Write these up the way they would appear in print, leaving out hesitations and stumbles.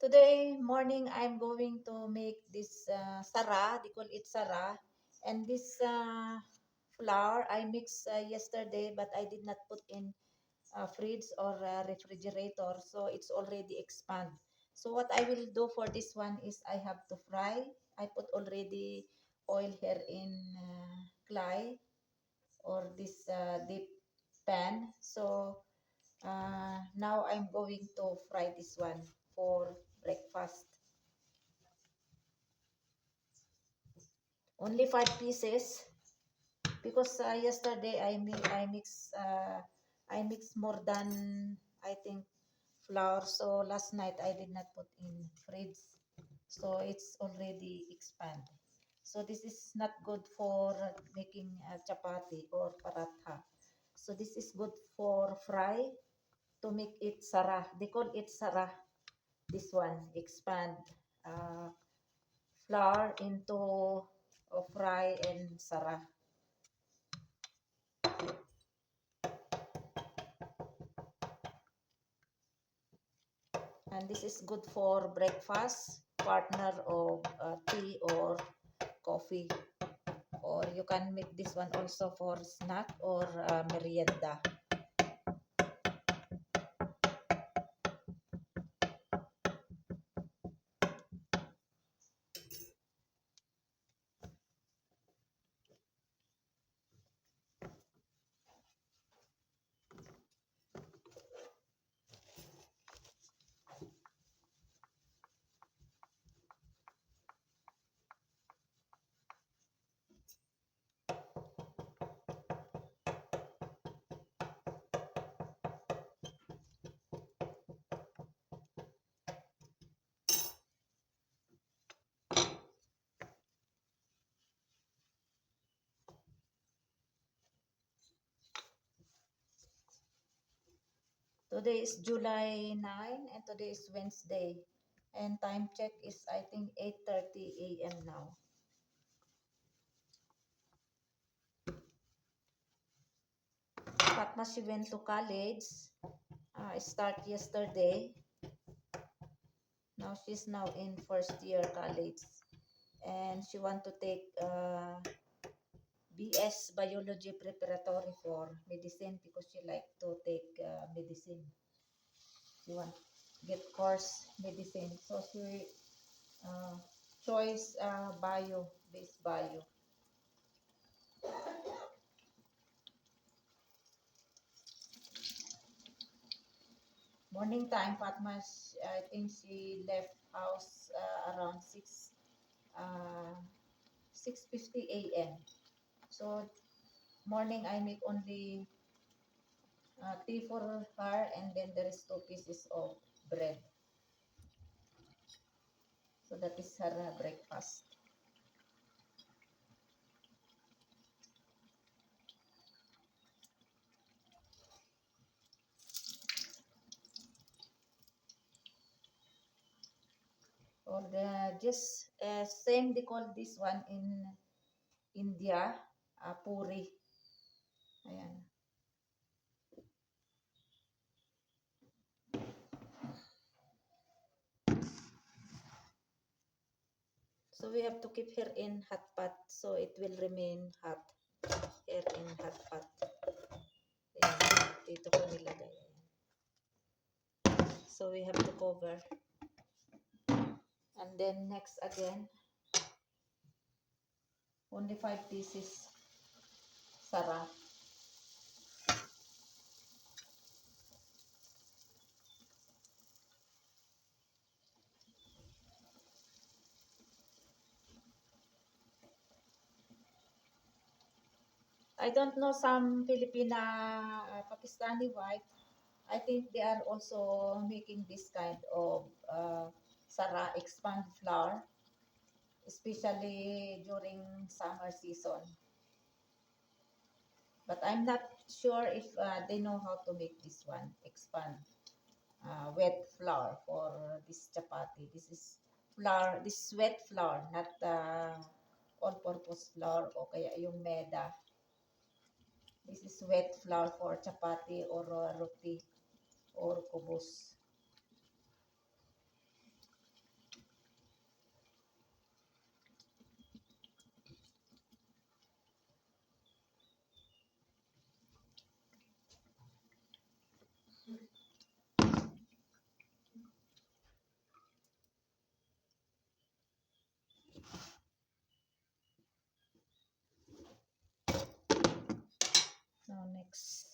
Today morning, I'm going to make this sara. They call it sara. And this flour I mixed yesterday, but I did not put in fridge or refrigerator, so it's already expand. So what I will do for this one is I have to fry. I put already oil here in clay or this deep pan. So now I'm going to fry this one for breakfast. Only 5 pieces because yesterday I mix more than I think flour. So last night I did not put in fridge, so it's already expand. So this is not good for making chapati or paratha. So this is good for fry to make it sarah. They call it sarah. This one expand uh, flour into fry and sarah. And this is good for breakfast, partner of tea or coffee. Or you can make this one also for snack or merienda. Today is July 9 and today is Wednesday. And time check is I think 8:30 a.m. now. Fatma, she went to college. Start yesterday. Now she's now in first year college. And she want to take BS Biology Preparatory for medicine because she like to take medicine. She want get course medicine. So she uh, choice bio, base bio. Morning time, Fatma, I think she left house around 6:50 a.m. So morning I make only tea for her and then there is 2 pieces of bread. So that is her breakfast. Or just same they call this one in India, puri. Ayan. So we have to keep here in hot pot so it will remain hot here in hot pot. Ayan, dito ko nilagay. Ayan. So we have to cover. And then next again, only 5 pieces sarap. I don't know some Filipina Pakistani wife. I think they are also making this kind of sara expand flour, especially during summer season. But I'm not sure if they know how to make this one expand wet flour for this chapati. This is flour, this is wet flour, not all-purpose flour o kaya yung meda. This is wet flour for chapati or roti or kubos. mix.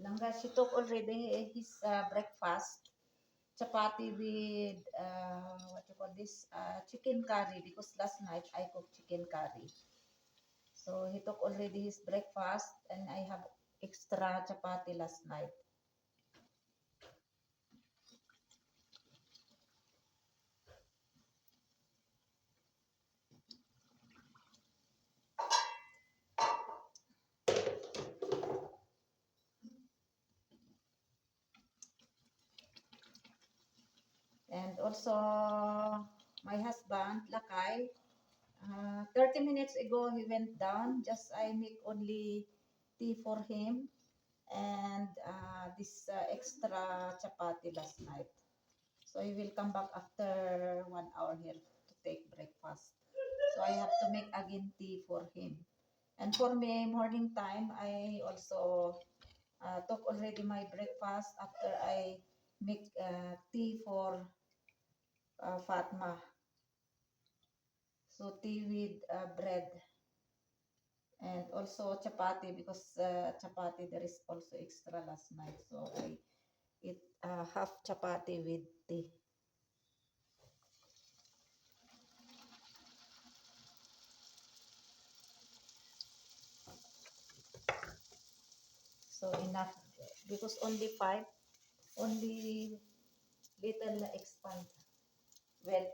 Langga, she took already his breakfast. Chapati with what you call this chicken curry, because last night I cooked chicken curry. So he took already his breakfast, and I have extra chapati last night. And also my husband, Lakay, 30 minutes ago he went down. Just I make only tea for him, and this extra chapati last night. So he will come back after 1 hour here to take breakfast. So I have to make again tea for him. And for me, morning time, I also took already my breakfast after I make tea for Fatma. So tea with bread, and also chapati, because chapati there is also extra last night. So I eat half chapati with tea. So enough, because only five, only little expand wet.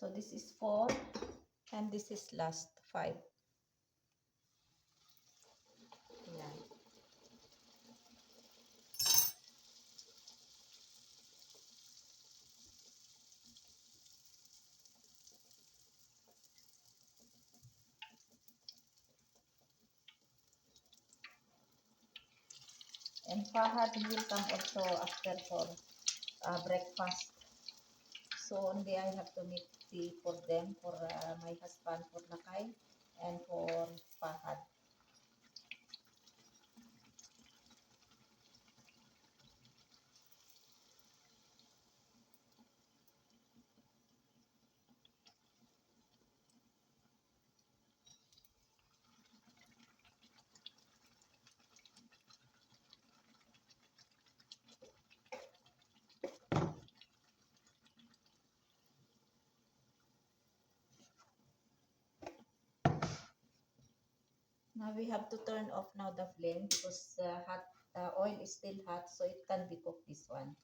So this is four, and this is last five. Yeah. And Fahad will come also after for breakfast. So only I have to make tea for them, for my husband, for Lakay, and for Fahad. We have to turn off now the flame because oil is still hot, so it can be cooked this one.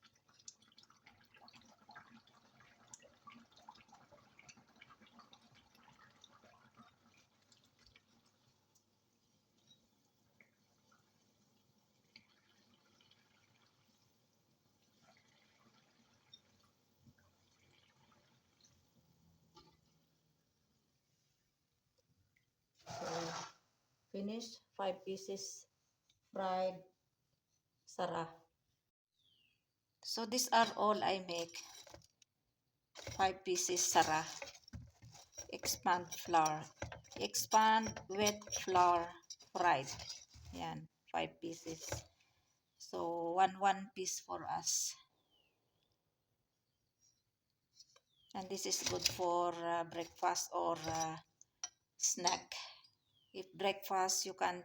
So finished 5 pieces fried sara. So these are all I make. 5 pieces sara. Expand flour. Expand wet flour fried. Yan, 5 pieces. So one piece for us. And this is good for breakfast or snack. If breakfast, you can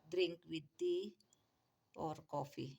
drink with tea or coffee.